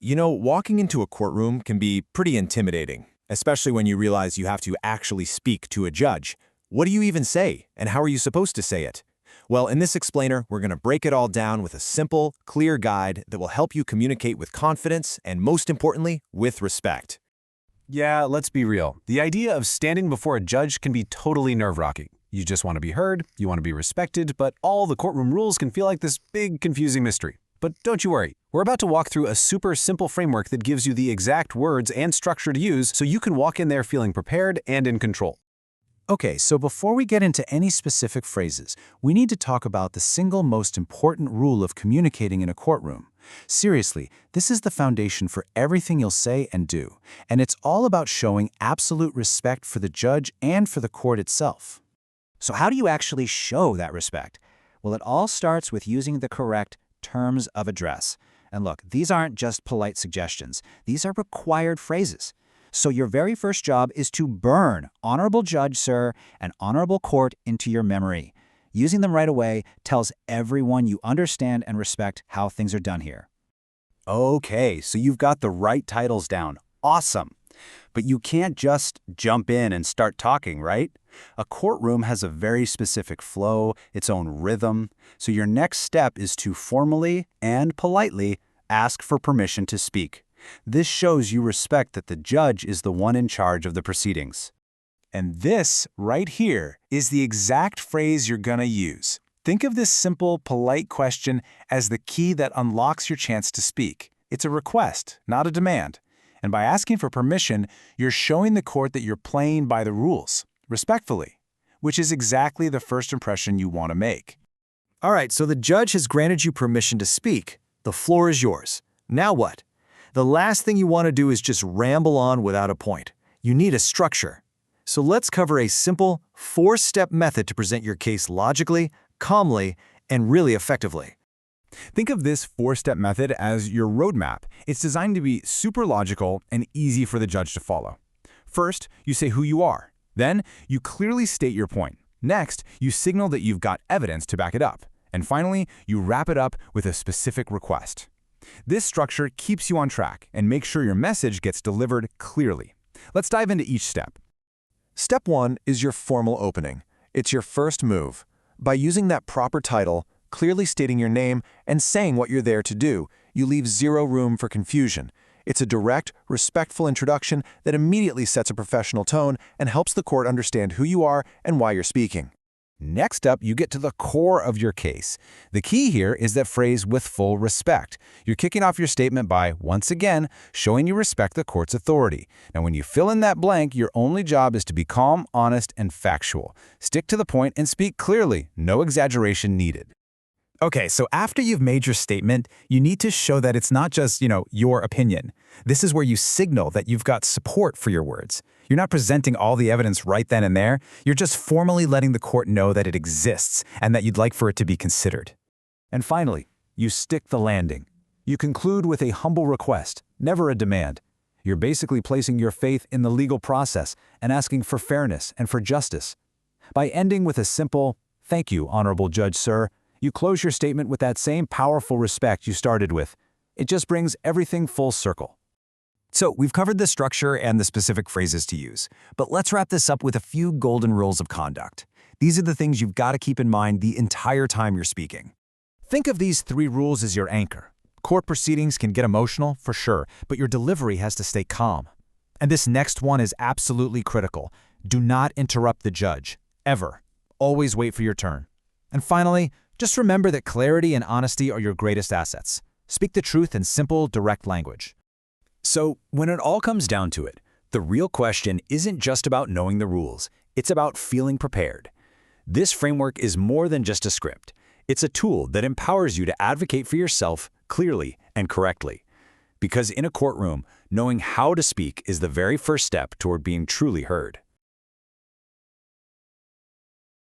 Walking into a courtroom can be pretty intimidating, especially when you realize you have to actually speak to a judge. What do you even say, and how are you supposed to say it? Well, in this explainer, we're going to break it all down with a simple, clear guide that will help you communicate with confidence and, most importantly, with respect. Yeah, let's be real. The idea of standing before a judge can be totally nerve-wracking. You just want to be heard, you want to be respected, but all the courtroom rules can feel like this big, confusing mystery. But don't you worry. We're about to walk through a super simple framework that gives you the exact words and structure to use so you can walk in there feeling prepared and in control. Okay, so before we get into any specific phrases, we need to talk about the single most important rule of communicating in a courtroom. Seriously, this is the foundation for everything you'll say and do, and it's all about showing absolute respect for the judge and for the court itself. So how do you actually show that respect? Well, it all starts with using the correct terms of address. And look, these aren't just polite suggestions. These are required phrases. So your very first job is to burn "Honorable Judge, sir," and "Honorable Court" into your memory. Using them right away tells everyone you understand and respect how things are done here. Okay, so you've got the right titles down. Awesome. But you can't just jump in and start talking, right? A courtroom has a very specific flow, its own rhythm. So your next step is to formally and politely ask for permission to speak. This shows you respect that the judge is the one in charge of the proceedings. And this, right here, is the exact phrase you're gonna use. Think of this simple, polite question as the key that unlocks your chance to speak. It's a request, not a demand. And by asking for permission, you're showing the court that you're playing by the rules, respectfully, which is exactly the first impression you want to make. All right, so the judge has granted you permission to speak. The floor is yours. Now what? The last thing you want to do is just ramble on without a point. You need a structure. So let's cover a simple, 4-step method to present your case logically, calmly, and really effectively. Think of this 4-step method as your roadmap. It's designed to be super logical and easy for the judge to follow. First, you say who you are. Then, you clearly state your point. Next, you signal that you've got evidence to back it up. And finally, you wrap it up with a specific request. This structure keeps you on track and makes sure your message gets delivered clearly. Let's dive into each step. Step 1 is your formal opening. It's your first move. By using that proper title, clearly stating your name, and saying what you're there to do, you leave zero room for confusion. It's a direct, respectful introduction that immediately sets a professional tone and helps the court understand who you are and why you're speaking. Next up, you get to the core of your case. The key here is that phrase "with full respect." You're kicking off your statement by, once again, showing you respect the court's authority. Now, when you fill in that blank, your only job is to be calm, honest, and factual. Stick to the point and speak clearly. No exaggeration needed. Okay, so after you've made your statement, you need to show that it's not just, your opinion. This is where you signal that you've got support for your words. You're not presenting all the evidence right then and there. You're just formally letting the court know that it exists and that you'd like for it to be considered. And finally, you stick the landing. You conclude with a humble request, never a demand. You're basically placing your faith in the legal process and asking for fairness and for justice. By ending with a simple, "Thank you, Honorable Judge, sir," you close your statement with that same powerful respect you started with. It just brings everything full circle. So we've covered the structure and the specific phrases to use, but let's wrap this up with a few golden rules of conduct. These are the things you've got to keep in mind the entire time you're speaking. Think of these 3 rules as your anchor. Court proceedings can get emotional, for sure, but your delivery has to stay calm. And this next one is absolutely critical. Do not interrupt the judge, ever. Always wait for your turn. And finally, just remember that clarity and honesty are your greatest assets. Speak the truth in simple, direct language. So, when it all comes down to it, the real question isn't just about knowing the rules, it's about feeling prepared. This framework is more than just a script. It's a tool that empowers you to advocate for yourself clearly and correctly. Because in a courtroom, knowing how to speak is the very first step toward being truly heard.